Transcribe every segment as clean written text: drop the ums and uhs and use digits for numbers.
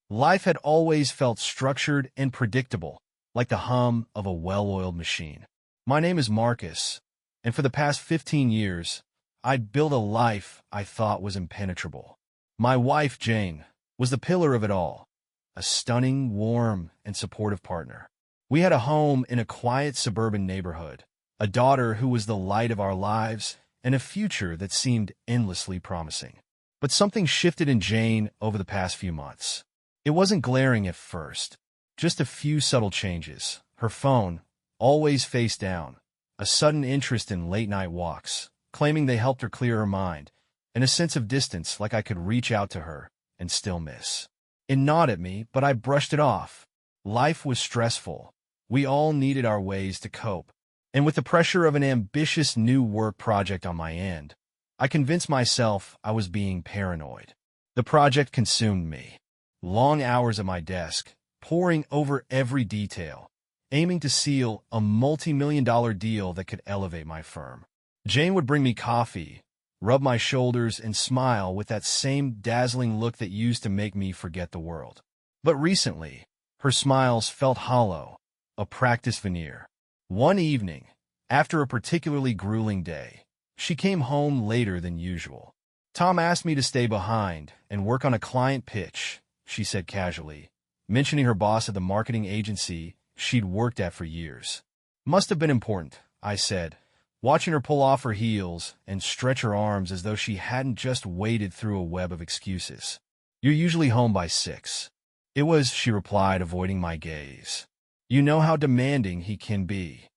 Life had always felt structured and predictable, like the hum of a well-oiled machine. My name is Marcus, and for the past 15 years, I'd built a life I thought was impenetrable. My wife, Jane, was the pillar of it all, a stunning, warm, and supportive partner. We had a home in a quiet suburban neighborhood, a daughter who was the light of our lives, and a future that seemed endlessly promising. But something shifted in Jane over the past few months. It wasn't glaring at first, just a few subtle changes. Her phone, always face down, a sudden interest in late-night walks, claiming they helped her clear her mind, and a sense of distance like I could reach out to her and still miss. It gnawed at me, but I brushed it off. Life was stressful. We all needed our ways to cope. And with the pressure of an ambitious new work project on my end, I convinced myself I was being paranoid. The project consumed me. Long hours at my desk, poring over every detail, aiming to seal a multi-million-dollar deal that could elevate my firm. Jane would bring me coffee, rub my shoulders, and smile with that same dazzling look that used to make me forget the world. But recently, her smiles felt hollow, a practiced veneer. One evening, after a particularly grueling day, she came home later than usual. "Tom asked me to stay behind and work on a client pitch," she said casually, mentioning her boss at the marketing agency she'd worked at for years. "Must have been important," I said, watching her pull off her heels and stretch her arms as though she hadn't just waded through a web of excuses. "You're usually home by 6. "It was," she replied, avoiding my gaze. "You know how demanding he can be."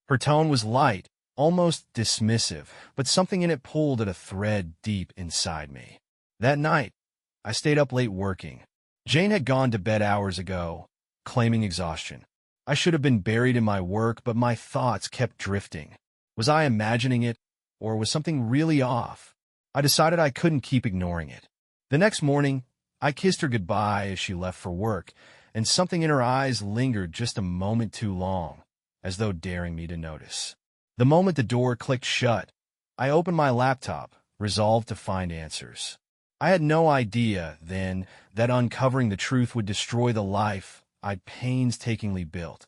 Her tone was light, almost dismissive, but something in it pulled at a thread deep inside me. That night, I stayed up late working. Jane had gone to bed hours ago, claiming exhaustion. I should have been buried in my work, but my thoughts kept drifting. Was I imagining it, or was something really off? I decided I couldn't keep ignoring it. The next morning, I kissed her goodbye as she left for work, and something in her eyes lingered just a moment too long, as though daring me to notice. The moment the door clicked shut, I opened my laptop, resolved to find answers. I had no idea then that uncovering the truth would destroy the life I'd painstakingly built,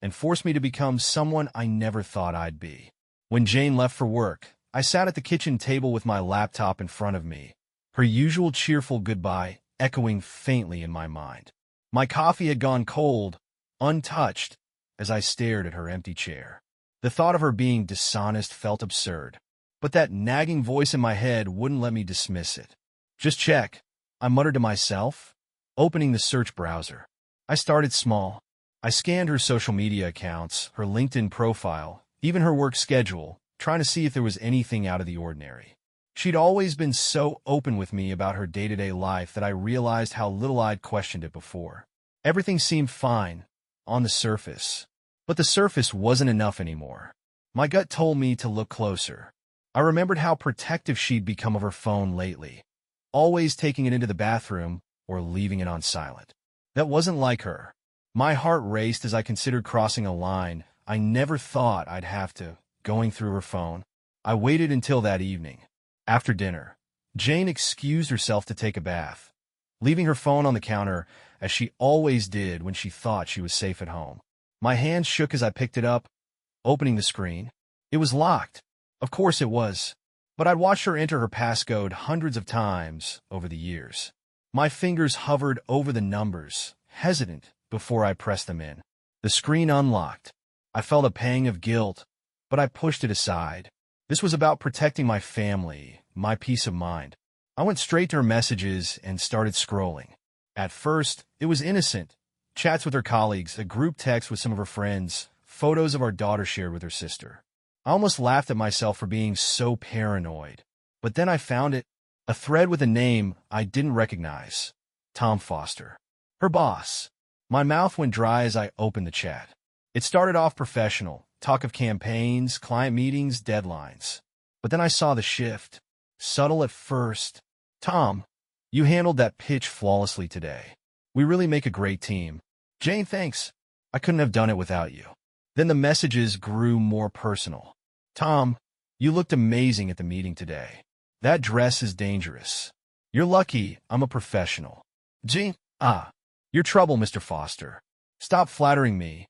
and force me to become someone I never thought I'd be. When Jane left for work, I sat at the kitchen table with my laptop in front of me, her usual cheerful goodbye echoing faintly in my mind. My coffee had gone cold, untouched, as I stared at her empty chair. The thought of her being dishonest felt absurd, but that nagging voice in my head wouldn't let me dismiss it. "Just check," I muttered to myself, opening the search browser. I started small. I scanned her social media accounts, her LinkedIn profile, even her work schedule, trying to see if there was anything out of the ordinary. She'd always been so open with me about her day-to-day life that I realized how little I'd questioned it before. Everything seemed fine, on the surface. But the surface wasn't enough anymore. My gut told me to look closer. I remembered how protective she'd become of her phone lately, always taking it into the bathroom or leaving it on silent. That wasn't like her. My heart raced as I considered crossing a line I never thought I'd have to, going through her phone. I waited until that evening. After dinner, Jane excused herself to take a bath, leaving her phone on the counter as she always did when she thought she was safe at home. My hands shook as I picked it up, opening the screen. It was locked. Of course it was. But I'd watched her enter her passcode hundreds of times over the years. My fingers hovered over the numbers, hesitant before I pressed them in. The screen unlocked. I felt a pang of guilt, but I pushed it aside. This was about protecting my family, my peace of mind. I went straight to her messages and started scrolling. At first, it was innocent. Chats with her colleagues, a group text with some of her friends, photos of our daughter shared with her sister. I almost laughed at myself for being so paranoid. But then I found it, a thread with a name I didn't recognize. Tom Foster. Her boss. My mouth went dry as I opened the chat. It started off professional, talk of campaigns, client meetings, deadlines. But then I saw the shift. Subtle at first. "Tom, you handled that pitch flawlessly today. We really make a great team. Jane, thanks. I couldn't have done it without you." Then the messages grew more personal. "Tom, you looked amazing at the meeting today. That dress is dangerous. You're lucky I'm a professional. Jane, Ah, you're trouble, Mr. Foster. Stop flattering me.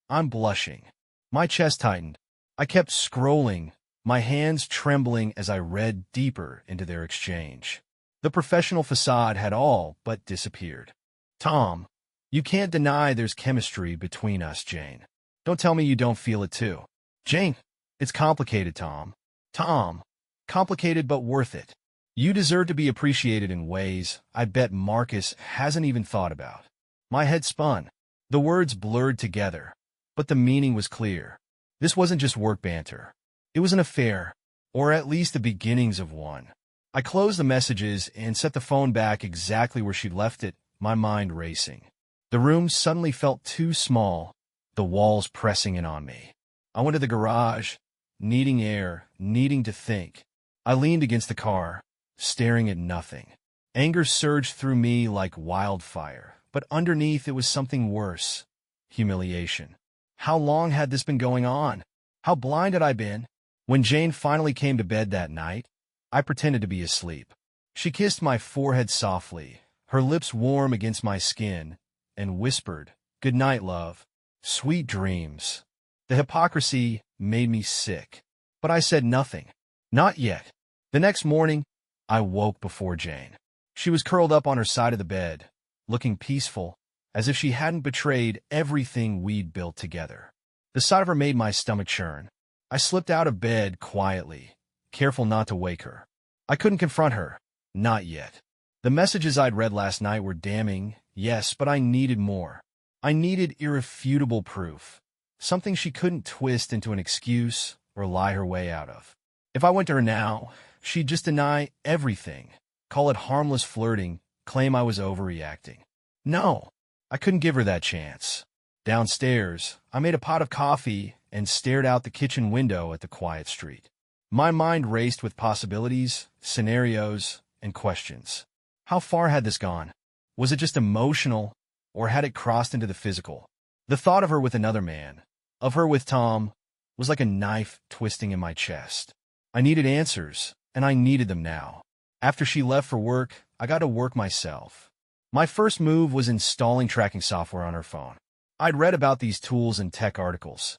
I'm blushing. My chest tightened. I kept scrolling, my hands trembling as I read deeper into their exchange. The professional facade had all but disappeared. Tom, you can't deny there's chemistry between us, Jane. Don't tell me you don't feel it too. Jane, it's complicated, Tom. Tom, complicated but worth it. You deserve to be appreciated in ways I bet Marcus hasn't even thought about. My head spun. The words blurred together, but the meaning was clear. This wasn't just work banter. It was an affair, or at least the beginnings of one. I closed the messages and set the phone back exactly where she'd left it, my mind racing. The room suddenly felt too small, the walls pressing in on me. I went to the garage, needing air, needing to think. I leaned against the car, staring at nothing. Anger surged through me like wildfire, but underneath it was something worse. Humiliation. How long had this been going on? How blind had I been? When Jane finally came to bed that night, I pretended to be asleep. She kissed my forehead softly, her lips warm against my skin, and whispered, "Good night, love. Sweet dreams." The hypocrisy made me sick, but I said nothing. Not yet. The next morning, I woke before Jane. She was curled up on her side of the bed, looking peaceful, as if she hadn't betrayed everything we'd built together. The sight of her made my stomach churn. I slipped out of bed quietly, careful not to wake her. I couldn't confront her. Not yet. The messages I'd read last night were damning, yes, but I needed more. I needed irrefutable proof. Something she couldn't twist into an excuse or lie her way out of. If I went to her now, she'd just deny everything, call it harmless flirting, claim I was overreacting. No, I couldn't give her that chance. Downstairs, I made a pot of coffee and stared out the kitchen window at the quiet street. My mind raced with possibilities, scenarios, and questions. How far had this gone? Was it just emotional, or had it crossed into the physical? The thought of her with another man, of her with Tom, was like a knife twisting in my chest. I needed answers, and I needed them now. After she left for work, I got to work myself. My first move was installing tracking software on her phone. I'd read about these tools in tech articles,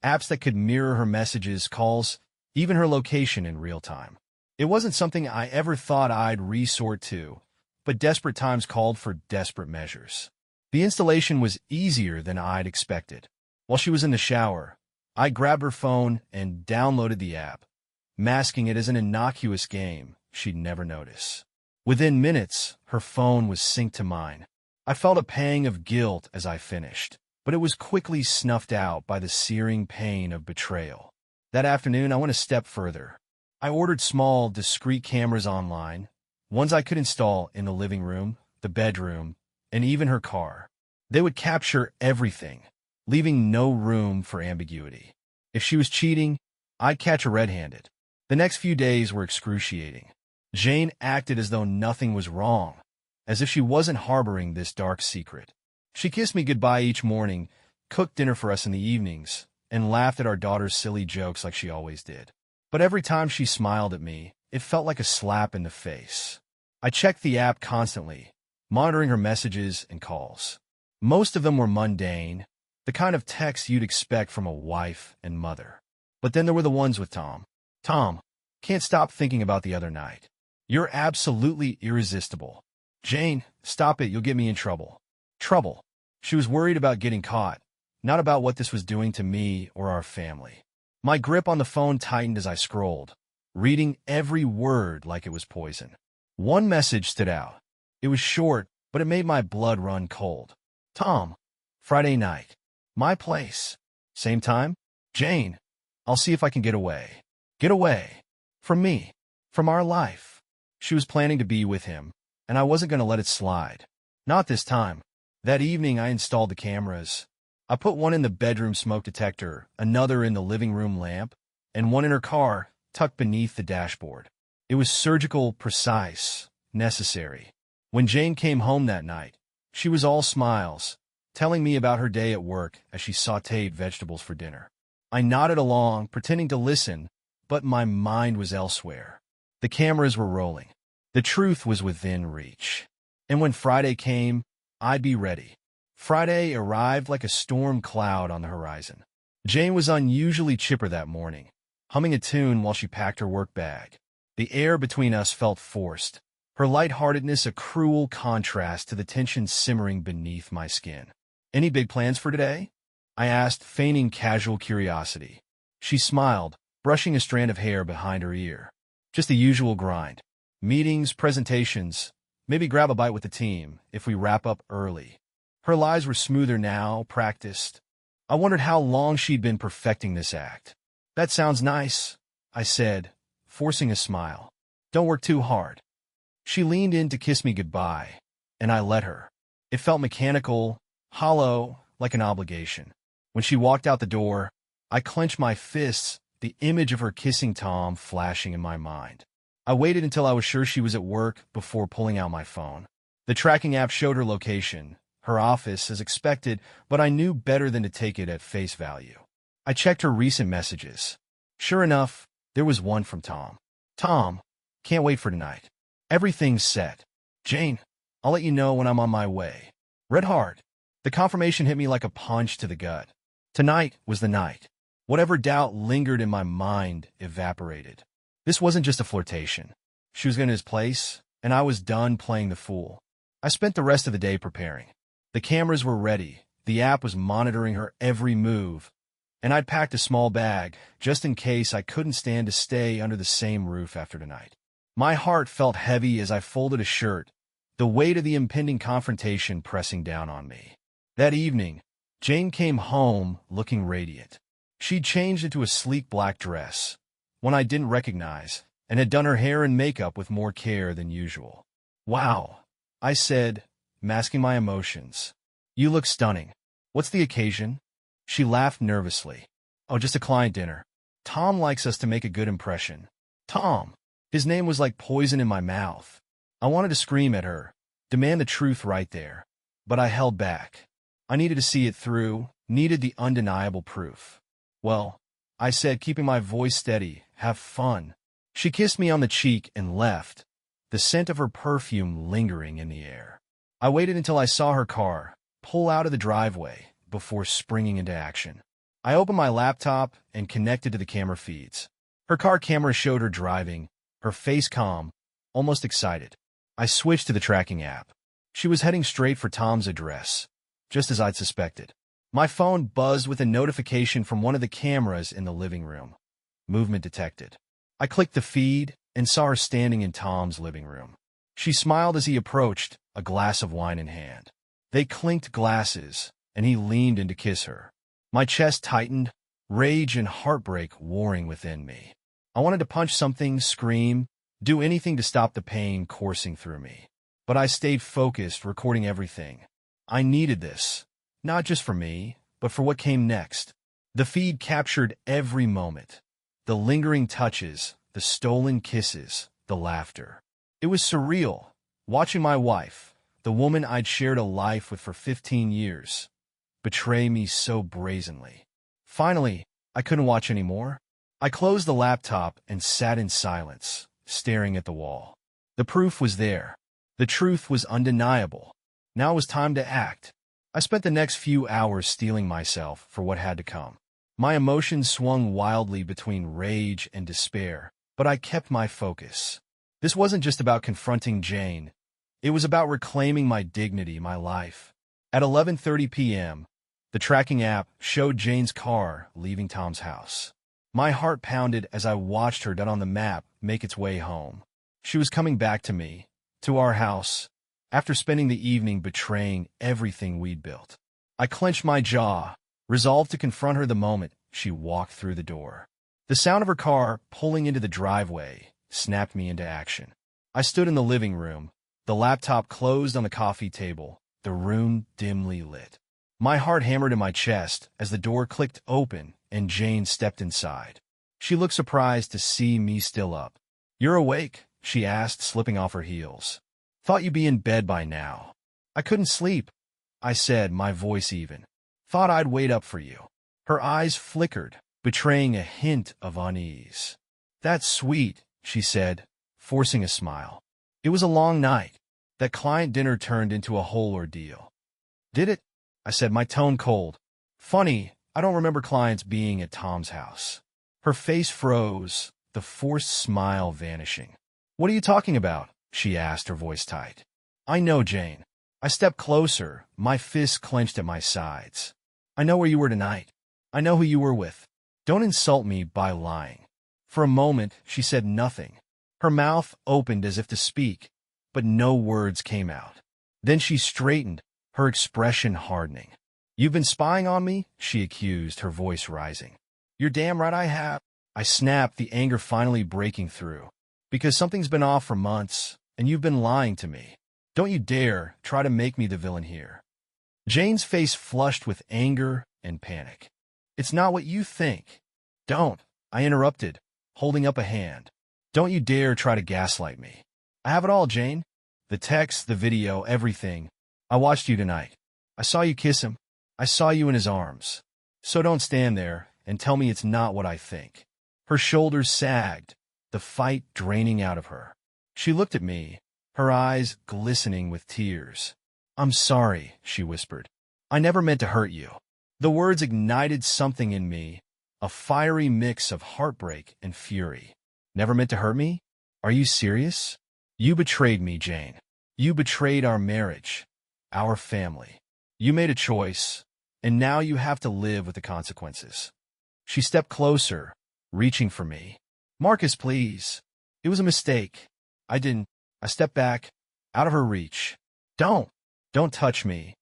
apps that could mirror her messages, calls, even her location in real time. It wasn't something I ever thought I'd resort to, but desperate times called for desperate measures. The installation was easier than I'd expected. While she was in the shower, I grabbed her phone and downloaded the app, masking it as an innocuous game she'd never notice. Within minutes, her phone was synced to mine. I felt a pang of guilt as I finished, but it was quickly snuffed out by the searing pain of betrayal. That afternoon, I went a step further. I ordered small, discreet cameras online, ones I could install in the living room, the bedroom, and even her car. They would capture everything, leaving no room for ambiguity. If she was cheating, I'd catch her red-handed. The next few days were excruciating. Jane acted as though nothing was wrong, as if she wasn't harboring this dark secret. She kissed me goodbye each morning, cooked dinner for us in the evenings, and laughed at our daughter's silly jokes like she always did. But every time she smiled at me, it felt like a slap in the face. I checked the app constantly, monitoring her messages and calls. Most of them were mundane, the kind of texts you'd expect from a wife and mother. But then there were the ones with Tom. Tom, can't stop thinking about the other night. You're absolutely irresistible. Jane, stop it, you'll get me in trouble. Trouble. She was worried about getting caught, not about what this was doing to me or our family. My grip on the phone tightened as I scrolled, reading every word like it was poison. One message stood out. It was short, but it made my blood run cold. Tom, Friday night. My place. Same time? Jane, I'll see if I can get away. Get away. From me. From our life. She was planning to be with him, and I wasn't going to let it slide. Not this time. That evening, I installed the cameras. I put one in the bedroom smoke detector, another in the living room lamp, and one in her car, tucked beneath the dashboard. It was surgical, precise, necessary. When Jane came home that night, she was all smiles, telling me about her day at work as she sautéed vegetables for dinner. I nodded along, pretending to listen, but my mind was elsewhere. The cameras were rolling. The truth was within reach. And when Friday came, I'd be ready. Friday arrived like a storm cloud on the horizon. Jane was unusually chipper that morning, humming a tune while she packed her work bag. The air between us felt forced, her lightheartedness a cruel contrast to the tension simmering beneath my skin. "Any big plans for today?" I asked, feigning casual curiosity. She smiled, brushing a strand of hair behind her ear. "Just the usual grind. Meetings, presentations, maybe grab a bite with the team if we wrap up early." Her lies were smoother now, practiced. I wondered how long she'd been perfecting this act. "That sounds nice," I said, forcing a smile. "Don't work too hard." She leaned in to kiss me goodbye, and I let her. It felt mechanical, hollow, like an obligation. When she walked out the door, I clenched my fists, the image of her kissing Tom flashing in my mind. I waited until I was sure she was at work before pulling out my phone. The tracking app showed her location, her office, as expected, but I knew better than to take it at face value. I checked her recent messages. Sure enough, there was one from Tom. "Tom, can't wait for tonight. Everything's set. Jane, I'll let you know when I'm on my way. Red Heart." The confirmation hit me like a punch to the gut. Tonight was the night. Whatever doubt lingered in my mind evaporated. This wasn't just a flirtation. She was going to his place, and I was done playing the fool. I spent the rest of the day preparing. The cameras were ready, the app was monitoring her every move, and I'd packed a small bag, just in case I couldn't stand to stay under the same roof after tonight. My heart felt heavy as I folded a shirt, the weight of the impending confrontation pressing down on me. That evening, Jane came home looking radiant. She'd changed into a sleek black dress, one I didn't recognize, and had done her hair and makeup with more care than usual. "Wow," I said, masking my emotions. "You look stunning. What's the occasion?" She laughed nervously. "Oh, just a client dinner. Tom likes us to make a good impression." Tom. His name was like poison in my mouth. I wanted to scream at her, demand the truth right there. But I held back. I needed to see it through, needed the undeniable proof. "Well," I said, keeping my voice steady, "have fun." She kissed me on the cheek and left, the scent of her perfume lingering in the air. I waited until I saw her car pull out of the driveway before springing into action. I opened my laptop and connected to the camera feeds. Her car camera showed her driving, her face calm, almost excited. I switched to the tracking app. She was heading straight for Tom's address, just as I'd suspected. My phone buzzed with a notification from one of the cameras in the living room. Movement detected. I clicked the feed and saw her standing in Tom's living room. She smiled as he approached, a glass of wine in hand. They clinked glasses, and he leaned in to kiss her. My chest tightened, rage and heartbreak warring within me. I wanted to punch something, scream, do anything to stop the pain coursing through me. But I stayed focused, recording everything. I needed this, not just for me, but for what came next. The feed captured every moment. The lingering touches, the stolen kisses, the laughter. It was surreal, watching my wife, the woman I'd shared a life with for 15 years, betray me so brazenly. Finally, I couldn't watch anymore. I closed the laptop and sat in silence, staring at the wall. The proof was there. The truth was undeniable. Now it was time to act. I spent the next few hours steeling myself for what had to come. My emotions swung wildly between rage and despair, but I kept my focus. This wasn't just about confronting Jane. It was about reclaiming my dignity, my life. At 11:30 p.m., the tracking app showed Jane's car leaving Tom's house. My heart pounded as I watched her, dot on the map, make its way home. She was coming back to me, to our house, after spending the evening betraying everything we'd built. I clenched my jaw, resolved to confront her the moment she walked through the door. The sound of her car pulling into the driveway snapped me into action. I stood in the living room, the laptop closed on the coffee table, the room dimly lit. My heart hammered in my chest as the door clicked open and Jane stepped inside. She looked surprised to see me still up. "You're awake?" she asked, slipping off her heels. "Thought you'd be in bed by now." "I couldn't sleep," I said, my voice even. "Thought I'd wait up for you." Her eyes flickered, betraying a hint of unease. "That's sweet," she said, forcing a smile. "It was a long night." That client dinner turned into a whole ordeal. Did it? I said, my tone cold. Funny, I don't remember clients being at Tom's house. Her face froze, the forced smile vanishing. What are you talking about? She asked, her voice tight. I know, Jane. I stepped closer, my fists clenched at my sides. I know where you were tonight. I know who you were with. Don't insult me by lying. For a moment, she said nothing. Her mouth opened as if to speak, but no words came out. Then she straightened, her expression hardening. You've been spying on me? She accused, her voice rising. You're damn right I have. I snapped, the anger finally breaking through. Because something's been off for months, and you've been lying to me. Don't you dare try to make me the villain here. Jane's face flushed with anger and panic. It's not what you think. Don't, I interrupted, holding up a hand. Don't you dare try to gaslight me. I have it all, Jane. The text, the video, everything. I watched you tonight. I saw you kiss him. I saw you in his arms. So don't stand there and tell me it's not what I think. Her shoulders sagged, the fight draining out of her. She looked at me, her eyes glistening with tears. I'm sorry, she whispered. I never meant to hurt you. The words ignited something in me, a fiery mix of heartbreak and fury. Never meant to hurt me? Are you serious? You betrayed me, Jane. You betrayed our marriage, our family. You made a choice, and now you have to live with the consequences. She stepped closer, reaching for me. Marcus, please. It was a mistake. I stepped back, out of her reach. Don't touch me.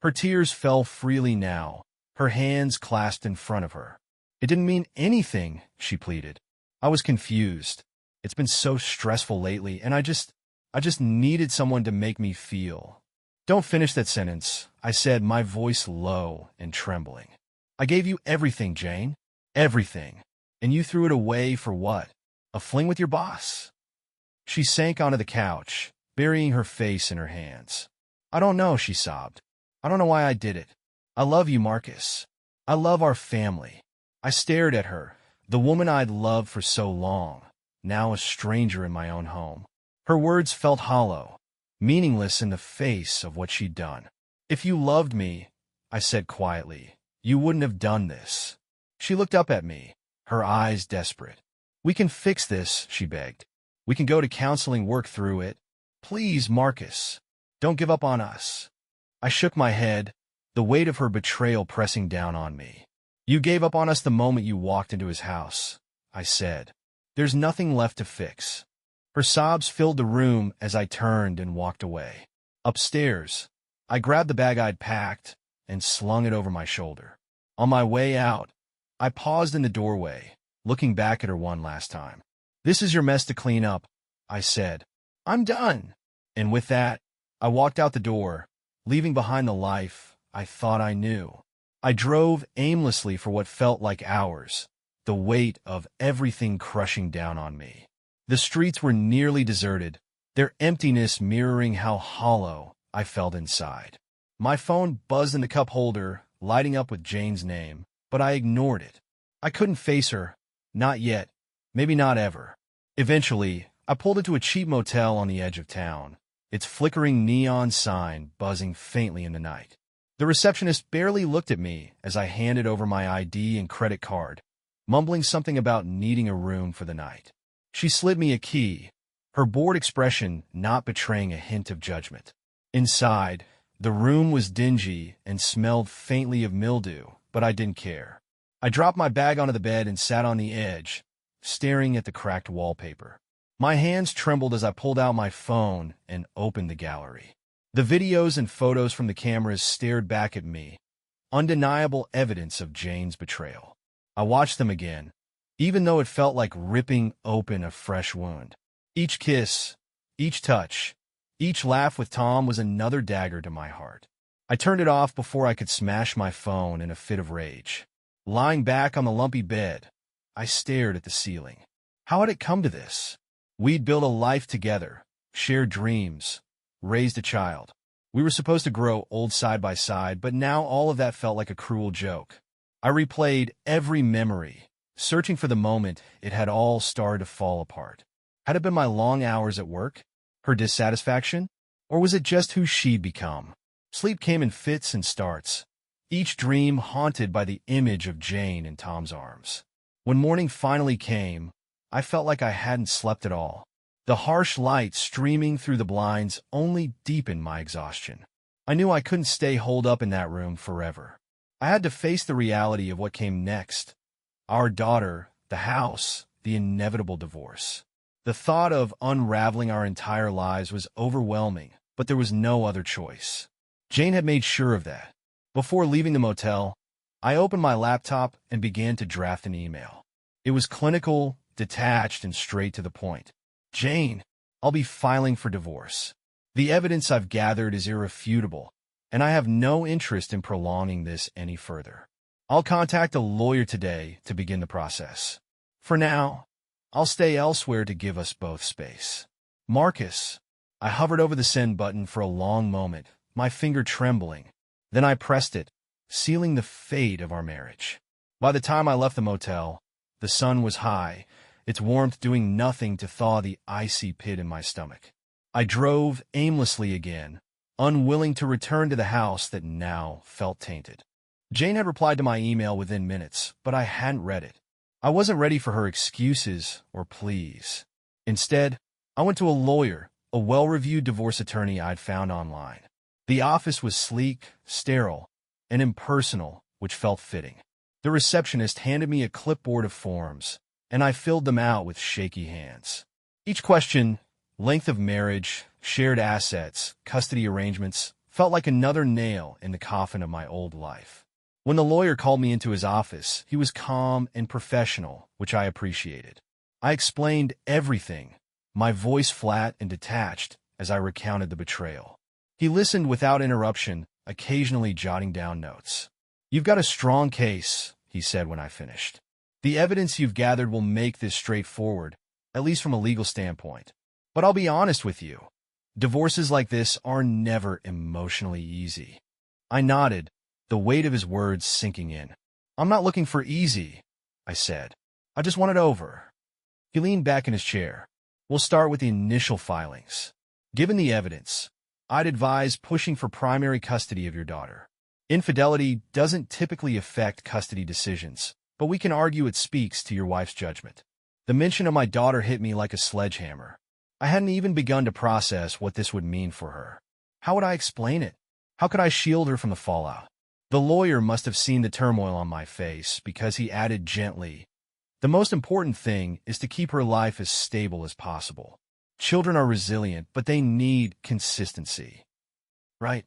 Her tears fell freely now, her hands clasped in front of her. It didn't mean anything, she pleaded. I was confused. It's been so stressful lately, and I just needed someone to make me feel. Don't finish that sentence, I said, my voice low and trembling. I gave you everything, Jane. Everything. And you threw it away for what? A fling with your boss? She sank onto the couch, burying her face in her hands. I don't know, she sobbed. I don't know why I did it. I love you, Marcus. I love our family. I stared at her, the woman I'd loved for so long, now a stranger in my own home. Her words felt hollow, meaningless in the face of what she'd done. If you loved me, I said quietly, you wouldn't have done this. She looked up at me, her eyes desperate. We can fix this, she begged. We can go to counseling, work through it. Please, Marcus, don't give up on us. I shook my head, the weight of her betrayal pressing down on me. You gave up on us the moment you walked into his house, I said. There's nothing left to fix. Her sobs filled the room as I turned and walked away. Upstairs, I grabbed the bag I'd packed and slung it over my shoulder. On my way out, I paused in the doorway, looking back at her one last time. This is your mess to clean up, I said. I'm done. And with that, I walked out the door, leaving behind the life I thought I knew. I drove aimlessly for what felt like hours, the weight of everything crushing down on me. The streets were nearly deserted, their emptiness mirroring how hollow I felt inside. My phone buzzed in the cup holder, lighting up with Jane's name, but I ignored it. I couldn't face her, not yet, maybe not ever. Eventually, I pulled into a cheap motel on the edge of town, its flickering neon sign buzzing faintly in the night. The receptionist barely looked at me as I handed over my ID and credit card, mumbling something about needing a room for the night. She slid me a key, her bored expression not betraying a hint of judgment. Inside, the room was dingy and smelled faintly of mildew, but I didn't care. I dropped my bag onto the bed and sat on the edge, staring at the cracked wallpaper. My hands trembled as I pulled out my phone and opened the gallery. The videos and photos from the cameras stared back at me, undeniable evidence of Jane's betrayal. I watched them again, even though it felt like ripping open a fresh wound. Each kiss, each touch, each laugh with Tom was another dagger to my heart. I turned it off before I could smash my phone in a fit of rage. Lying back on the lumpy bed, I stared at the ceiling. How had it come to this? We'd built a life together, shared dreams, raised a child. We were supposed to grow old side by side, but now all of that felt like a cruel joke. I replayed every memory, searching for the moment it had all started to fall apart. Had it been my long hours at work, her dissatisfaction, Or was it just who she'd become? Sleep came in fits and starts, each dream haunted by the image of Jane in Tom's arms. When morning finally came, I felt like I hadn't slept at all. The harsh light streaming through the blinds only deepened my exhaustion. I knew I couldn't stay holed up in that room forever. I had to face the reality of what came next. Our daughter, the house, the inevitable divorce. The thought of unraveling our entire lives was overwhelming, but there was no other choice. Jane had made sure of that. Before leaving the motel, I opened my laptop and began to draft an email. It was clinical, detached, and straight to the point. Jane, I'll be filing for divorce. The evidence I've gathered is irrefutable, and I have no interest in prolonging this any further. I'll contact a lawyer today to begin the process. For now, I'll stay elsewhere to give us both space. Marcus. I hovered over the send button for a long moment, my finger trembling. Then I pressed it, sealing the fate of our marriage. By the time I left the motel, the sun was high, its warmth doing nothing to thaw the icy pit in my stomach. I drove aimlessly again, unwilling to return to the house that now felt tainted. Jane had replied to my email within minutes, but I hadn't read it. I wasn't ready for her excuses or pleas. Instead, I went to a lawyer, a well-reviewed divorce attorney I'd found online. The office was sleek, sterile, and impersonal, which felt fitting. The receptionist handed me a clipboard of forms, and I filled them out with shaky hands. Each question, length of marriage, shared assets, custody arrangements, felt like another nail in the coffin of my old life. When the lawyer called me into his office, he was calm and professional, which I appreciated. I explained everything, my voice flat and detached, as I recounted the betrayal. He listened without interruption, occasionally jotting down notes. "You've got a strong case," he said when I finished. "The evidence you've gathered will make this straightforward, at least from a legal standpoint. But I'll be honest with you. Divorces like this are never emotionally easy." I nodded, the weight of his words sinking in. "I'm not looking for easy," I said. "I just want it over." He leaned back in his chair. "We'll start with the initial filings. Given the evidence, I'd advise pushing for primary custody of your daughter. Infidelity doesn't typically affect custody decisions, but we can argue it speaks to your wife's judgment." The mention of my daughter hit me like a sledgehammer. I hadn't even begun to process what this would mean for her. How would I explain it? How could I shield her from the fallout? The lawyer must have seen the turmoil on my face because he added gently, "The most important thing is to keep her life as stable as possible. Children are resilient, but they need consistency." "Right,"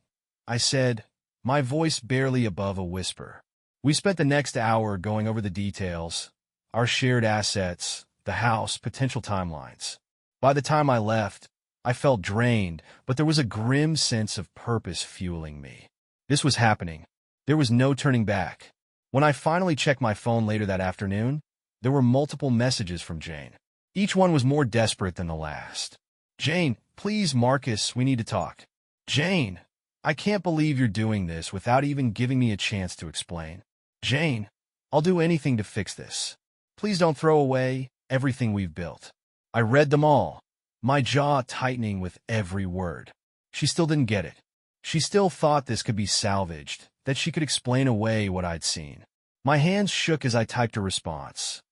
I said, my voice barely above a whisper. We spent the next hour going over the details, our shared assets, the house, potential timelines. By the time I left, I felt drained, but there was a grim sense of purpose fueling me. This was happening. There was no turning back. When I finally checked my phone later that afternoon, there were multiple messages from Jane. Each one was more desperate than the last. "Jane, please, Marcus, we need to talk." "Jane, I can't believe you're doing this without even giving me a chance to explain." "Jane, I'll do anything to fix this. Please don't throw away everything we've built." I read them all, my jaw tightening with every word. She still didn't get it. She still thought this could be salvaged, that she could explain away what I'd seen. My hands shook as I typed a response.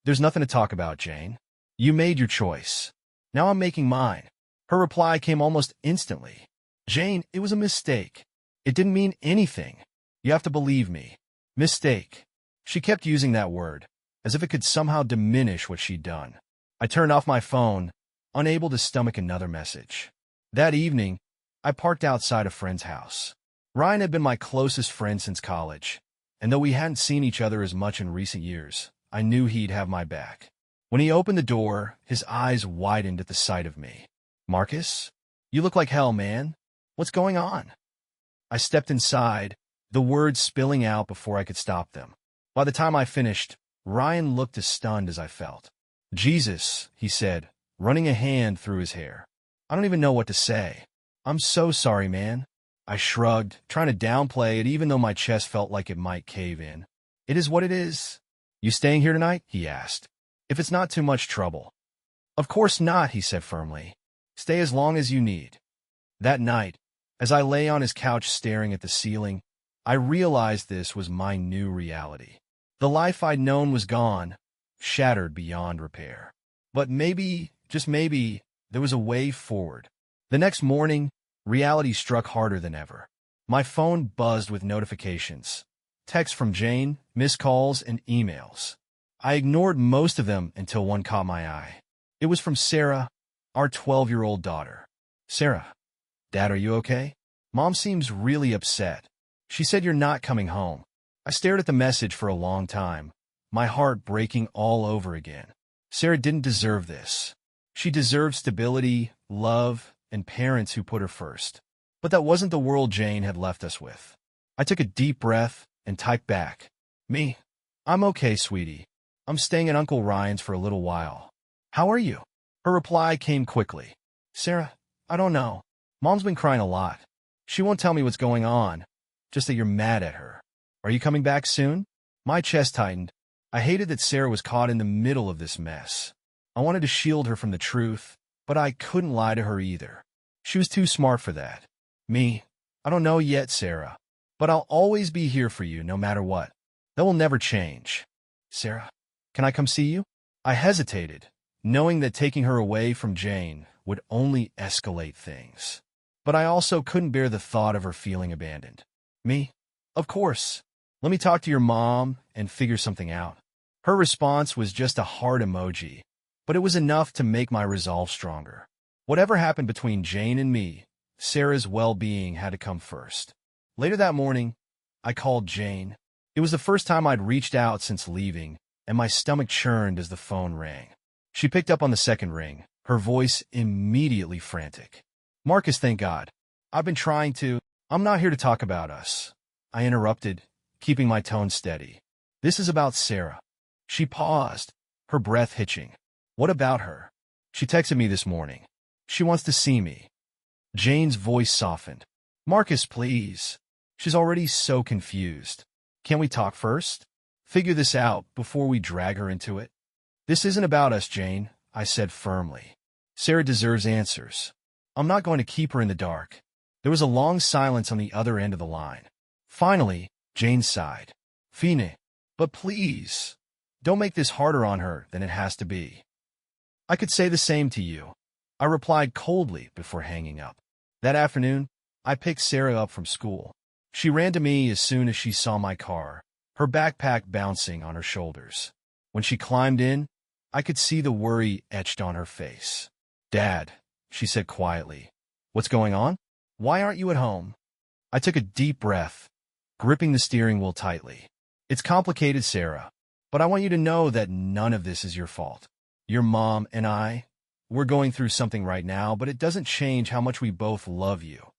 "There's nothing to talk about, Jane. You made your choice. Now I'm making mine." Her reply came almost instantly. "Jane, it was a mistake. It didn't mean anything. You have to believe me. Mistake." She kept using that word, as if it could somehow diminish what she'd done. I turned off my phone, unable to stomach another message. That evening, I parked outside a friend's house. Ryan had been my closest friend since college, and though we hadn't seen each other as much in recent years, I knew he'd have my back. When he opened the door, his eyes widened at the sight of me. "Marcus, you look like hell, man. What's going on?" I stepped inside, the words spilling out before I could stop them. By the time I finished, Ryan looked as stunned as I felt. "Jesus," he said, running a hand through his hair. "I don't even know what to say." "I'm so sorry, man." I shrugged, trying to downplay it even though my chest felt like it might cave in. "It is what it is." "You staying here tonight?" he asked. "If it's not too much trouble." "Of course not," he said firmly. "Stay as long as you need." That night, as I lay on his couch staring at the ceiling, I realized this was my new reality. The life I'd known was gone, shattered beyond repair. But maybe, just maybe, there was a way forward. The next morning, reality struck harder than ever. My phone buzzed with notifications. Texts from Jane, missed calls, and emails. I ignored most of them until one caught my eye. It was from Sarah, our 12-year-old daughter. "Sarah, Dad, are you okay? Mom seems really upset. She said you're not coming home." I stared at the message for a long time, my heart breaking all over again. Sarah didn't deserve this. She deserved stability, love, and parents who put her first. But that wasn't the world Jane had left us with. I took a deep breath and typed back, "Me? I'm okay, sweetie. I'm staying at Uncle Ryan's for a little while. How are you?" Her reply came quickly. "Sarah, I don't know. Mom's been crying a lot. She won't tell me what's going on, just that you're mad at her. Are you coming back soon?" My chest tightened. I hated that Sarah was caught in the middle of this mess. I wanted to shield her from the truth, but I couldn't lie to her either. She was too smart for that. "Me? I don't know yet, Sarah. But I'll always be here for you no matter what. That will never change." "Sarah, can I come see you?" I hesitated, knowing that taking her away from Jane would only escalate things. But I also couldn't bear the thought of her feeling abandoned. "Me? Of course. Let me talk to your mom and figure something out." Her response was just a heart emoji, but it was enough to make my resolve stronger. Whatever happened between Jane and me, Sarah's well-being had to come first. Later that morning, I called Jane. It was the first time I'd reached out since leaving, and my stomach churned as the phone rang. She picked up on the second ring, her voice immediately frantic. "Marcus, thank God. I've been trying to—" "I'm not here to talk about us," I interrupted, keeping my tone steady. "This is about Sarah." She paused, her breath hitching. "What about her?" "She texted me this morning. She wants to see me." Jane's voice softened. "Marcus, please. She's already so confused. Can't we talk first? Figure this out before we drag her into it?" "This isn't about us, Jane," I said firmly. "Sarah deserves answers. I'm not going to keep her in the dark." There was a long silence on the other end of the line. Finally, Jane sighed. "Fine, but please, don't make this harder on her than it has to be." "I could say the same to you," I replied coldly before hanging up. That afternoon, I picked Sarah up from school. She ran to me as soon as she saw my car, her backpack bouncing on her shoulders. When she climbed in, I could see the worry etched on her face. "Dad," she said quietly, "what's going on? Why aren't you at home?" I took a deep breath, gripping the steering wheel tightly. "It's complicated, Sarah, but I want you to know that none of this is your fault. Your mom and we're going through something right now, but it doesn't change how much we both love you."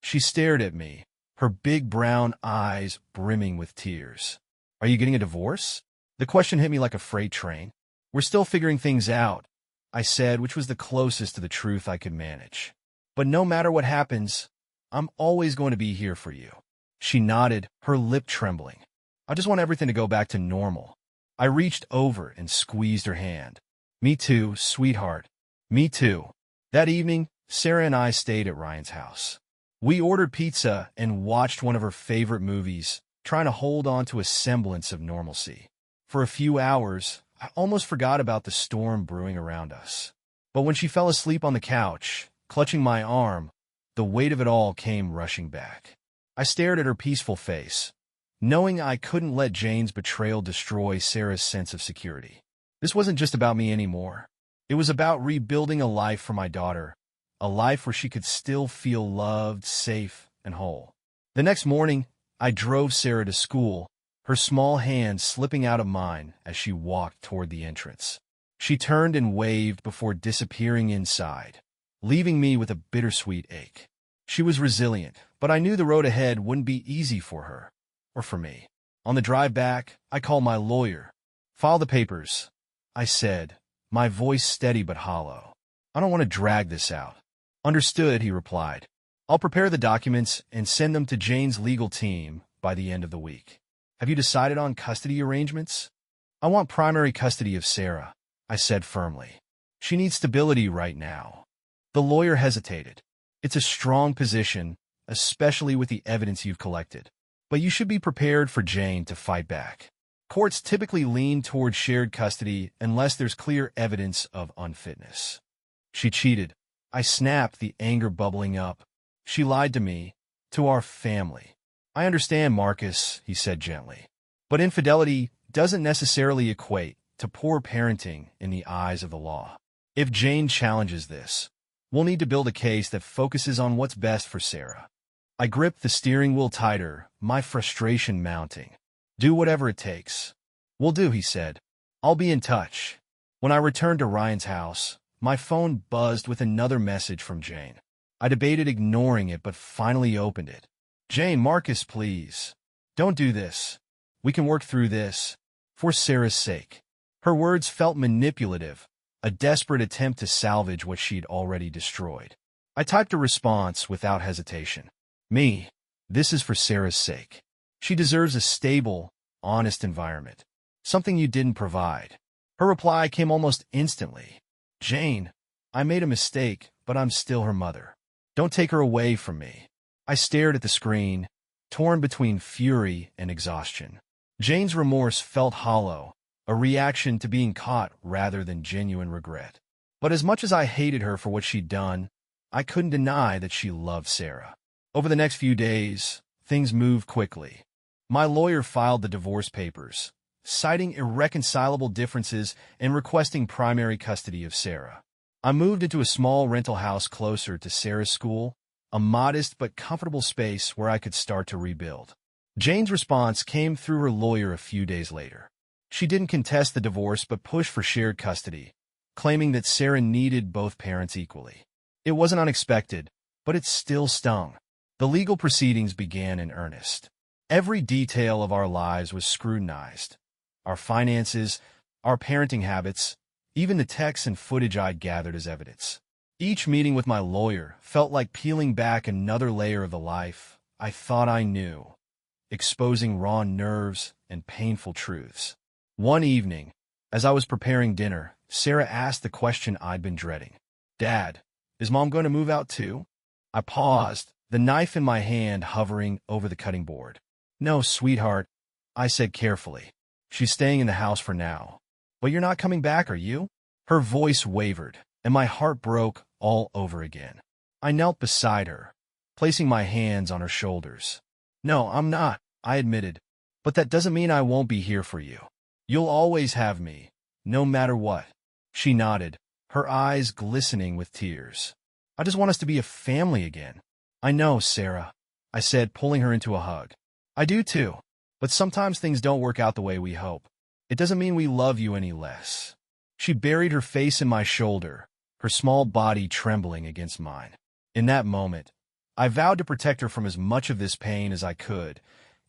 She stared at me, her big brown eyes brimming with tears. "Are you getting a divorce?" The question hit me like a freight train. "We're still figuring things out," I said, which was the closest to the truth I could manage. "But no matter what happens, I'm always going to be here for you." She nodded, her lip trembling. "I just want everything to go back to normal." I reached over and squeezed her hand. "Me too, sweetheart. Me too." That evening, Sarah and I stayed at Ryan's house. We ordered pizza and watched one of her favorite movies, trying to hold on to a semblance of normalcy. For a few hours, I almost forgot about the storm brewing around us. But when she fell asleep on the couch, clutching my arm, the weight of it all came rushing back. I stared at her peaceful face, knowing I couldn't let Jane's betrayal destroy Sarah's sense of security. This wasn't just about me anymore. It was about rebuilding a life for my daughter, a life where she could still feel loved, safe, and whole. The next morning, I drove Sarah to school, her small hand slipping out of mine as she walked toward the entrance. She turned and waved before disappearing inside, leaving me with a bittersweet ache. She was resilient, but I knew the road ahead wouldn't be easy for her, or for me. On the drive back, I called my lawyer. "File the papers," I said, my voice steady but hollow. "I don't want to drag this out." "Understood," he replied. "I'll prepare the documents and send them to Jane's legal team by the end of the week." "Have you decided on custody arrangements?" "I want primary custody of Sarah," I said firmly. "She needs stability right now." The lawyer hesitated. It's a strong position, especially with the evidence you've collected. But you should be prepared for Jane to fight back. Courts typically lean toward shared custody unless there's clear evidence of unfitness. She cheated. I snapped, the anger bubbling up. She lied to me, to our family. I understand, Marcus, he said gently. But infidelity doesn't necessarily equate to poor parenting in the eyes of the law. If Jane challenges this, we'll need to build a case that focuses on what's best for Sarah. I gripped the steering wheel tighter, my frustration mounting. Do whatever it takes. Will do, he said. I'll be in touch. When I returned to Ryan's house, my phone buzzed with another message from Jane. I debated ignoring it, but finally opened it. Jane, Marcus, please. Don't do this. We can work through this. For Sarah's sake. Her words felt manipulative, a desperate attempt to salvage what she'd already destroyed. I typed a response without hesitation. Me. This is for Sarah's sake. She deserves a stable, honest environment. Something you didn't provide. Her reply came almost instantly. Jane, I made a mistake, but I'm still her mother. Don't take her away from me. I stared at the screen, torn between fury and exhaustion. Jane's remorse felt hollow, a reaction to being caught rather than genuine regret. But as much as I hated her for what she'd done, I couldn't deny that she loved Sarah. Over the next few days, things moved quickly. My lawyer filed the divorce papers, citing irreconcilable differences and requesting primary custody of Sarah. I moved into a small rental house closer to Sarah's school, a modest but comfortable space where I could start to rebuild. Jane's response came through her lawyer a few days later. She didn't contest the divorce but pushed for shared custody, claiming that Sarah needed both parents equally. It wasn't unexpected, but it still stung. The legal proceedings began in earnest. Every detail of our lives was scrutinized. Our finances, our parenting habits, even the texts and footage I'd gathered as evidence. Each meeting with my lawyer felt like peeling back another layer of the life I thought I knew, exposing raw nerves and painful truths. One evening, as I was preparing dinner, Sarah asked the question I'd been dreading. Dad, is Mom going to move out too? I paused, the knife in my hand hovering over the cutting board. No, sweetheart, I said carefully. She's staying in the house for now. But you're not coming back, are you? Her voice wavered, and my heart broke all over again. I knelt beside her, placing my hands on her shoulders. No, I'm not, I admitted. But that doesn't mean I won't be here for you. You'll always have me, no matter what. She nodded, her eyes glistening with tears. I just want us to be a family again. I know, Sarah, I said, pulling her into a hug. I do too, but sometimes things don't work out the way we hope. It doesn't mean we love you any less. She buried her face in my shoulder, her small body trembling against mine. In that moment, I vowed to protect her from as much of this pain as I could,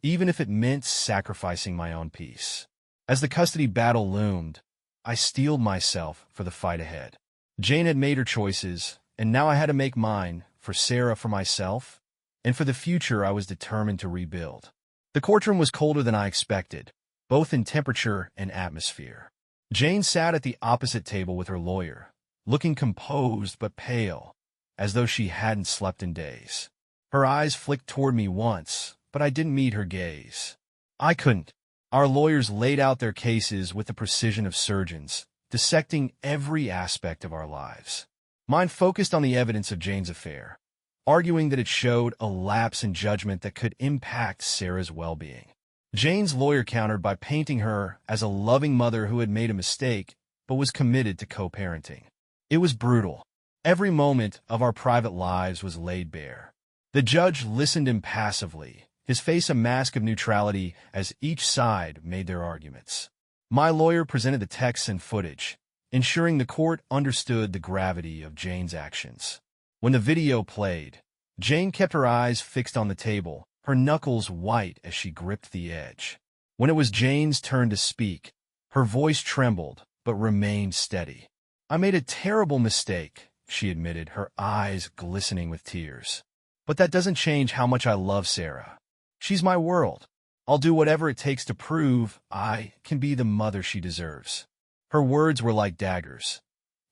even if it meant sacrificing my own peace. As the custody battle loomed, I steeled myself for the fight ahead. Jane had made her choices, and now I had to make mine, for Sarah, for myself, and for the future I was determined to rebuild. The courtroom was colder than I expected, both in temperature and atmosphere. Jane sat at the opposite table with her lawyer, looking composed but pale, as though she hadn't slept in days. Her eyes flicked toward me once, but I didn't meet her gaze. I couldn't. Our lawyers laid out their cases with the precision of surgeons, dissecting every aspect of our lives. Mine focused on the evidence of Jane's affair, arguing that it showed a lapse in judgment that could impact Sarah's well-being. Jane's lawyer countered by painting her as a loving mother who had made a mistake but was committed to co-parenting. It was brutal. Every moment of our private lives was laid bare. The judge listened impassively, his face a mask of neutrality as each side made their arguments. My lawyer presented the texts and footage, ensuring the court understood the gravity of Jane's actions. When the video played, Jane kept her eyes fixed on the table, her knuckles white as she gripped the edge. When it was Jane's turn to speak, her voice trembled but remained steady. I made a terrible mistake, she admitted, her eyes glistening with tears. But that doesn't change how much I love Sarah. She's my world. I'll do whatever it takes to prove I can be the mother she deserves. Her words were like daggers,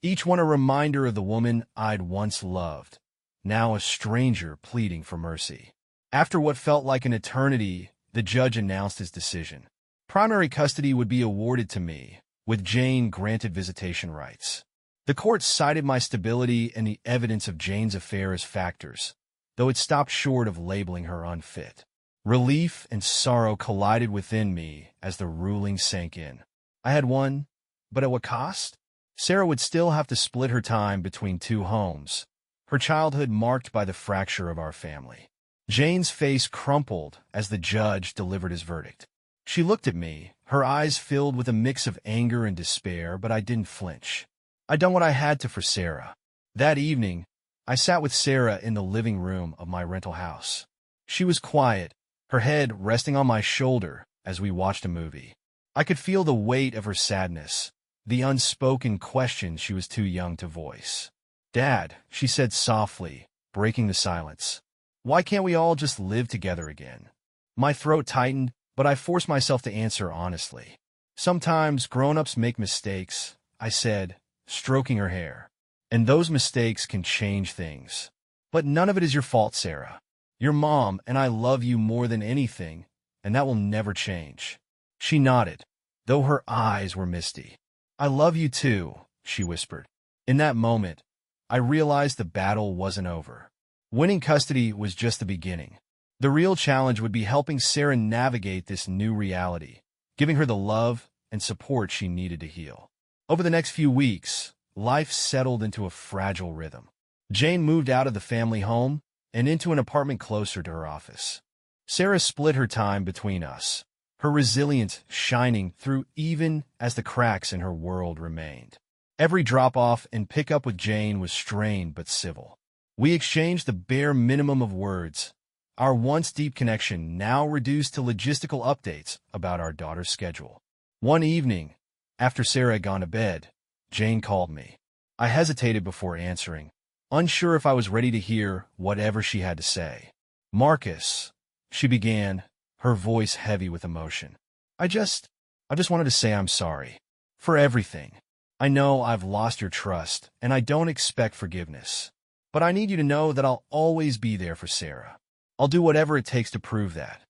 each one a reminder of the woman I'd once loved, now a stranger pleading for mercy. After what felt like an eternity, the judge announced his decision. Primary custody would be awarded to me, with Jane granted visitation rights. The court cited my stability and the evidence of Jane's affair as factors, though it stopped short of labeling her unfit. Relief and sorrow collided within me as the ruling sank in. I had won, but at what cost? Sarah would still have to split her time between two homes, her childhood marked by the fracture of our family. Jane's face crumpled as the judge delivered his verdict. She looked at me, her eyes filled with a mix of anger and despair, but I didn't flinch. I'd done what I had to for Sarah. That evening, I sat with Sarah in the living room of my rental house. She was quiet, her head resting on my shoulder as we watched a movie. I could feel the weight of her sadness, the unspoken questions she was too young to voice. "Dad," she said softly, breaking the silence. "Why can't we all just live together again?" My throat tightened, but I forced myself to answer honestly. "Sometimes grown-ups make mistakes," I said, stroking her hair. "And those mistakes can change things. But none of it is your fault, Sarah. Your mom and I love you more than anything, and that will never change." She nodded, though her eyes were misty. "I love you too," she whispered. In that moment, I realized the battle wasn't over. Winning custody was just the beginning. The real challenge would be helping Sarah navigate this new reality, giving her the love and support she needed to heal. Over the next few weeks, life settled into a fragile rhythm. Jane moved out of the family home and into an apartment closer to her office. Sarah split her time between us, her resilience shining through even as the cracks in her world remained. Every drop-off and pickup with Jane was strained but civil. We exchanged the bare minimum of words, our once deep connection now reduced to logistical updates about our daughter's schedule. One evening, after Sarah had gone to bed, Jane called me. I hesitated before answering, unsure if I was ready to hear whatever she had to say. "Marcus," she began, her voice heavy with emotion. I just wanted to say I'm sorry. For everything. I know I've lost your trust, and I don't expect forgiveness. But I need you to know that I'll always be there for Sarah. I'll do whatever it takes to prove that."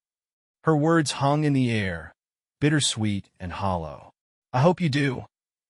Her words hung in the air, bittersweet and hollow. "I hope you do,"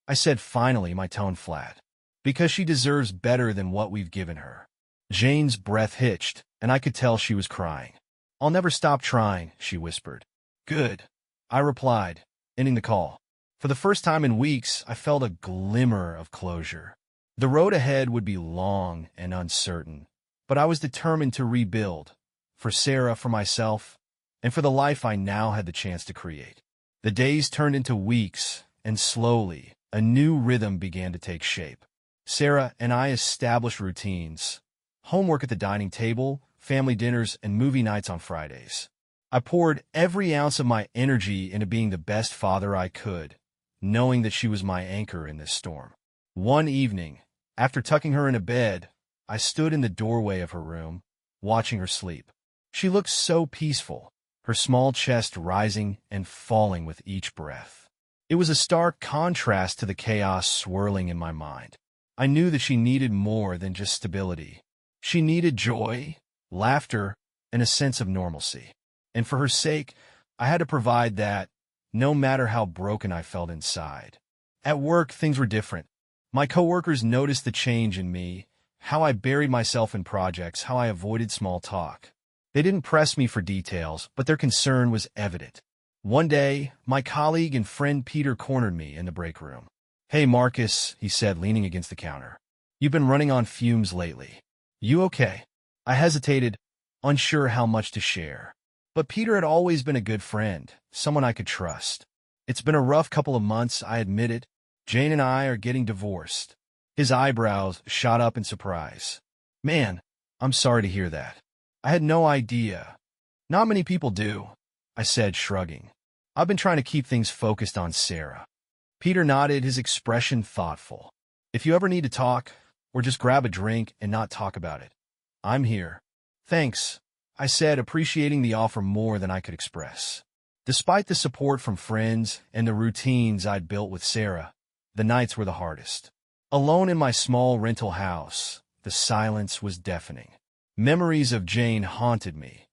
I said finally, my tone flat. "Because she deserves better than what we've given her." Jane's breath hitched, and I could tell she was crying. "I'll never stop trying," she whispered. "Good," I replied, ending the call. For the first time in weeks, I felt a glimmer of closure. The road ahead would be long and uncertain, but I was determined to rebuild, for Sarah, for myself, and for the life I now had the chance to create. The days turned into weeks, and slowly, a new rhythm began to take shape. Sarah and I established routines: homework at the dining table, family dinners, and movie nights on Fridays. I poured every ounce of my energy into being the best father I could, knowing that she was my anchor in this storm. One evening, after tucking her into bed, I stood in the doorway of her room, watching her sleep. She looked so peaceful, her small chest rising and falling with each breath. It was a stark contrast to the chaos swirling in my mind. I knew that she needed more than just stability. She needed joy, laughter, and a sense of normalcy. And for her sake, I had to provide that, no matter how broken I felt inside. At work, things were different. My coworkers noticed the change in me, how I buried myself in projects, how I avoided small talk. They didn't press me for details, but their concern was evident. One day, my colleague and friend Peter cornered me in the break room. "Hey, Marcus," he said, leaning against the counter. "You've been running on fumes lately. You okay?" I hesitated, unsure how much to share. But Peter had always been a good friend, someone I could trust. "It's been a rough couple of months," I admitted. "Jane and I are getting divorced." His eyebrows shot up in surprise. "Man, I'm sorry to hear that. I had no idea." "Not many people do," I said, shrugging. "I've been trying to keep things focused on Sarah." Peter nodded, his expression thoughtful. "If you ever need to talk, or just grab a drink and not talk about it, I'm here." "Thanks," I said, appreciating the offer more than I could express. Despite the support from friends and the routines I'd built with Sarah, the nights were the hardest. Alone in my small rental house, the silence was deafening. Memories of Jane haunted me.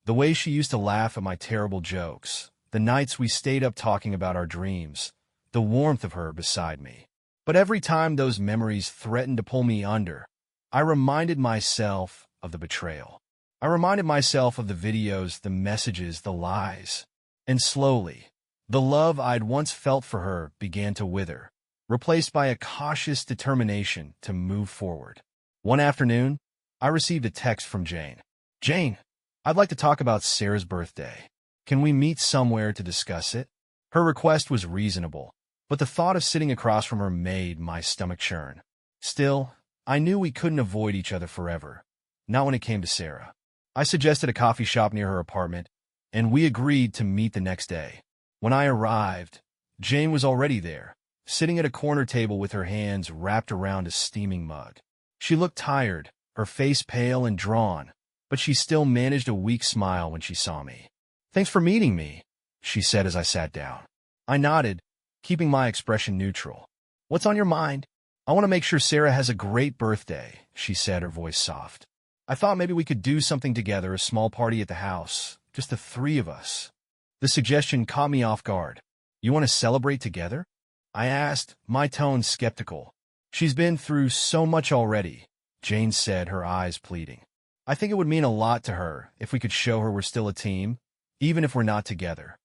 The way she used to laugh at my terrible jokes, the nights we stayed up talking about our dreams, the warmth of her beside me. But every time those memories threatened to pull me under, I reminded myself of the betrayal. I reminded myself of the videos, the messages, the lies. And slowly, the love I'd once felt for her began to wither, replaced by a cautious determination to move forward. One afternoon, I received a text from Jane. "Jane, I'd like to talk about Sarah's birthday. Can we meet somewhere to discuss it?" Her request was reasonable, but the thought of sitting across from her made my stomach churn. Still, I knew we couldn't avoid each other forever, not when it came to Sarah. I suggested a coffee shop near her apartment, and we agreed to meet the next day. When I arrived, Jane was already there, sitting at a corner table with her hands wrapped around a steaming mug. She looked tired, her face pale and drawn, but she still managed a weak smile when she saw me. "Thanks for meeting me," she said as I sat down. I nodded, keeping my expression neutral. "What's on your mind?" "I want to make sure Sarah has a great birthday," she said, her voice soft. "I thought maybe we could do something together, a small party at the house, just the three of us." The suggestion caught me off guard. "You want to celebrate together?" I asked, my tone skeptical. "She's been through so much already," Jane said, her eyes pleading. "I think it would mean a lot to her if we could show her we're still a team, even if we're not together."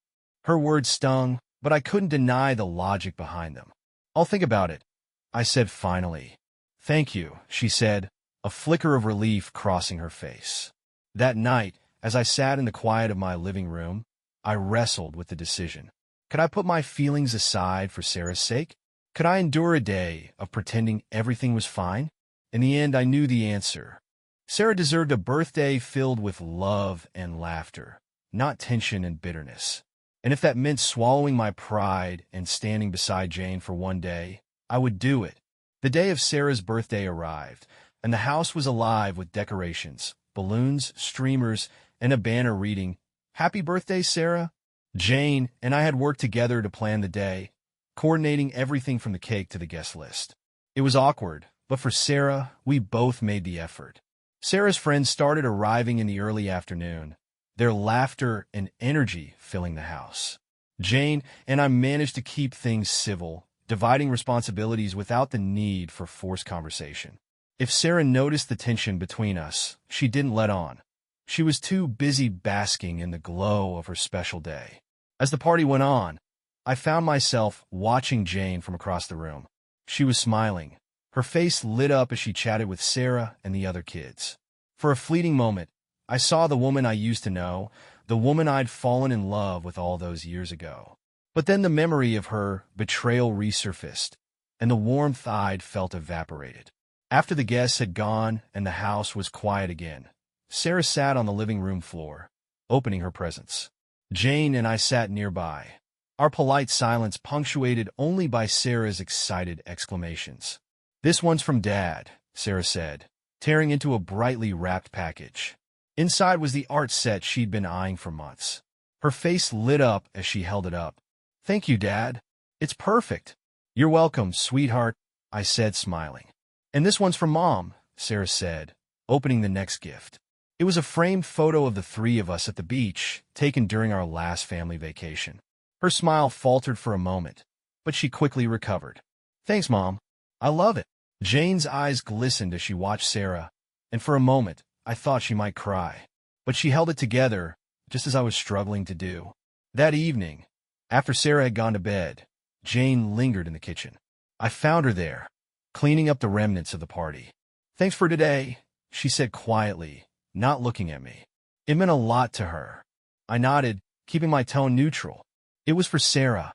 Her words stung, but I couldn't deny the logic behind them. "I'll think about it," I said finally. "Thank you," she said, a flicker of relief crossing her face. That night, as I sat in the quiet of my living room, I wrestled with the decision. Could I put my feelings aside for Sarah's sake? Could I endure a day of pretending everything was fine? In the end, I knew the answer. Sarah deserved a birthday filled with love and laughter, not tension and bitterness. And if that meant swallowing my pride and standing beside Jane for one day, I would do it. The day of Sarah's birthday arrived, and the house was alive with decorations, balloons, streamers, and a banner reading, "Happy birthday, Sarah." Jane and I had worked together to plan the day, coordinating everything from the cake to the guest list. It was awkward, but for Sarah, we both made the effort. Sarah's friends started arriving in the early afternoon, their laughter and energy filling the house. Jane and I managed to keep things civil, dividing responsibilities without the need for forced conversation. If Sarah noticed the tension between us, she didn't let on. She was too busy basking in the glow of her special day. As the party went on, I found myself watching Jane from across the room. She was smiling. Her face lit up as she chatted with Sarah and the other kids. For a fleeting moment, I saw the woman I used to know, the woman I'd fallen in love with all those years ago. But then the memory of her betrayal resurfaced, and the warmth I'd felt evaporated. After the guests had gone and the house was quiet again, Sarah sat on the living room floor, opening her presents. Jane and I sat nearby, our polite silence punctuated only by Sarah's excited exclamations. "This one's from Dad," Sarah said, tearing into a brightly wrapped package. Inside was the art set she'd been eyeing for months. Her face lit up as she held it up. "Thank you, Dad. It's perfect." "You're welcome, sweetheart," I said, smiling. "And this one's from Mom," Sarah said, opening the next gift. It was a framed photo of the three of us at the beach, taken during our last family vacation. Her smile faltered for a moment, but she quickly recovered. "Thanks, Mom. I love it." Jane's eyes glistened as she watched Sarah, and for a moment, I thought she might cry. But she held it together, just as I was struggling to do. That evening, after Sarah had gone to bed, Jane lingered in the kitchen. I found her there, cleaning up the remnants of the party. "Thanks for today," she said quietly, not looking at me. It meant a lot to her. I nodded, keeping my tone neutral. "It was for Sarah."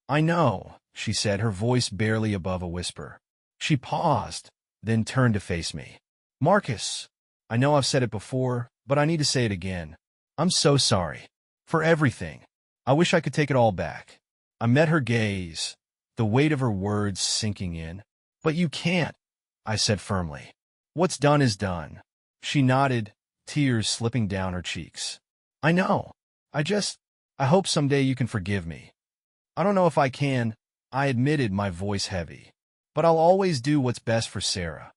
"I know," she said, her voice barely above a whisper. She paused, then turned to face me. "Marcus, I know I've said it before, but I need to say it again. I'm so sorry. For everything. I wish I could take it all back." I met her gaze, the weight of her words sinking in. "But you can't," I said firmly. "What's done is done." She nodded, tears slipping down her cheeks. "I know. I hope someday you can forgive me." "I don't know if I can," I admitted, my voice heavy. "But I'll always do what's best for Sarah."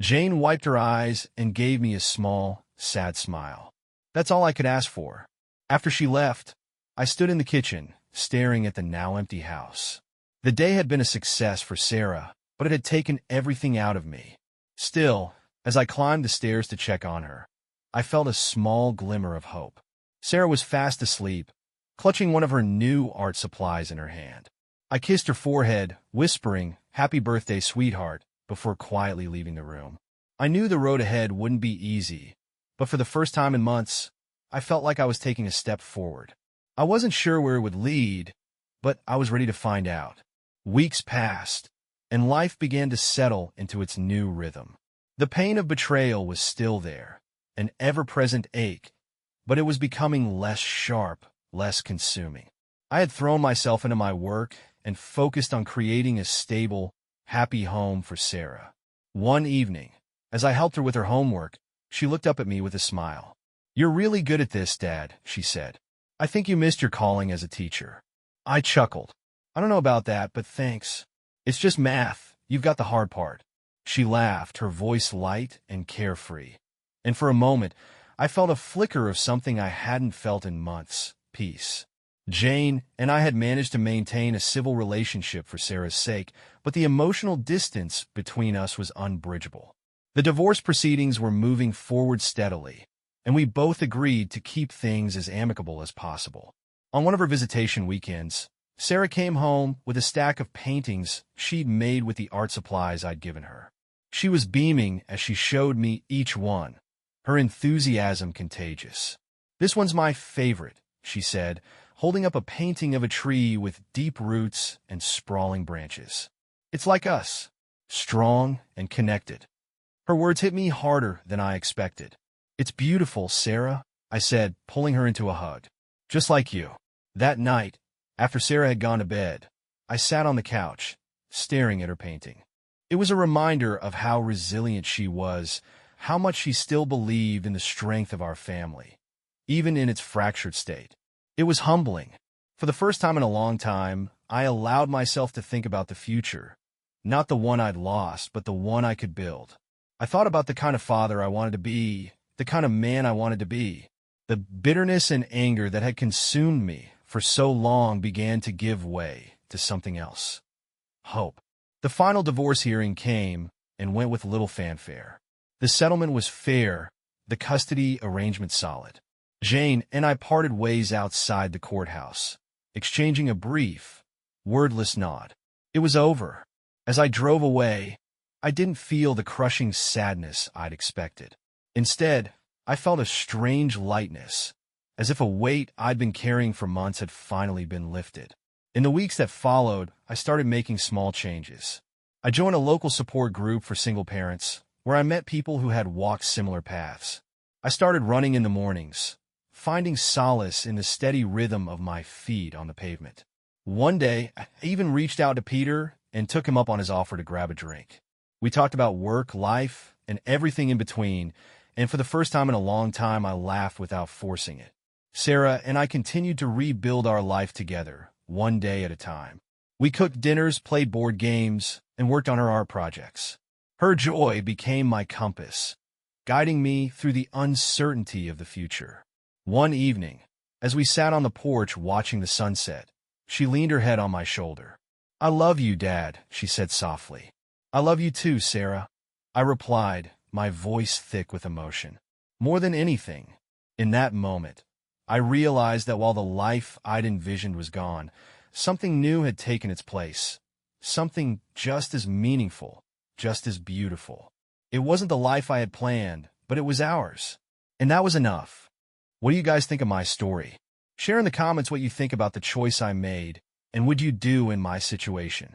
Jane wiped her eyes and gave me a small, sad smile. That's all I could ask for. After she left, I stood in the kitchen, staring at the now empty house. The day had been a success for Sarah, but it had taken everything out of me. Still, as I climbed the stairs to check on her, I felt a small glimmer of hope. Sarah was fast asleep, clutching one of her new art supplies in her hand. I kissed her forehead, whispering, "Happy birthday, sweetheart," before quietly leaving the room. I knew the road ahead wouldn't be easy, but for the first time in months, I felt like I was taking a step forward. I wasn't sure where it would lead, but I was ready to find out. Weeks passed, and life began to settle into its new rhythm. The pain of betrayal was still there, an ever-present ache, but it was becoming less sharp, less consuming. I had thrown myself into my work and focused on creating a stable, happy home for Sarah. One evening, as I helped her with her homework, she looked up at me with a smile. "You're really good at this, Dad," she said. "I think you missed your calling as a teacher." I chuckled. "I don't know about that, but thanks. It's just math. You've got the hard part." She laughed, her voice light and carefree. And for a moment, I felt a flicker of something I hadn't felt in months: peace. Jane and I had managed to maintain a civil relationship for Sarah's sake, but the emotional distance between us was unbridgeable. The divorce proceedings were moving forward steadily, and we both agreed to keep things as amicable as possible. On one of her visitation weekends, Sarah came home with a stack of paintings she'd made with the art supplies I'd given her. She was beaming as she showed me each one, her enthusiasm contagious. "This one's my favorite," she said, holding up a painting of a tree with deep roots and sprawling branches. "It's like us, strong and connected." Her words hit me harder than I expected. "It's beautiful, Sarah," I said, pulling her into a hug. "Just like you." That night, after Sarah had gone to bed, I sat on the couch, staring at her painting. It was a reminder of how resilient she was, how much she still believed in the strength of our family, even in its fractured state. It was humbling. For the first time in a long time, I allowed myself to think about the future, not the one I'd lost, but the one I could build. I thought about the kind of father I wanted to be, the kind of man I wanted to be. The bitterness and anger that had consumed me for so long began to give way to something else: hope. The final divorce hearing came and went with little fanfare. The settlement was fair, the custody arrangement solid. Jane and I parted ways outside the courthouse, exchanging a brief, wordless nod. It was over. As I drove away, I didn't feel the crushing sadness I'd expected. Instead, I felt a strange lightness, as if a weight I'd been carrying for months had finally been lifted. In the weeks that followed, I started making small changes. I joined a local support group for single parents, where I met people who had walked similar paths. I started running in the mornings, finding solace in the steady rhythm of my feet on the pavement. One day, I even reached out to Peter and took him up on his offer to grab a drink. We talked about work, life, and everything in between, and for the first time in a long time, I laughed without forcing it. Sarah and I continued to rebuild our life together, one day at a time. We cooked dinners, played board games, and worked on her art projects. Her joy became my compass, guiding me through the uncertainty of the future. One evening, as we sat on the porch watching the sunset, she leaned her head on my shoulder. "I love you, Dad," she said softly. "I love you too, Sarah," I replied, my voice thick with emotion. More than anything, in that moment, I realized that while the life I'd envisioned was gone, something new had taken its place, something just as meaningful, just as beautiful. It wasn't the life I had planned, but it was ours. And that was enough. What do you guys think of my story? Share in the comments what you think about the choice I made, and would you do in my situation?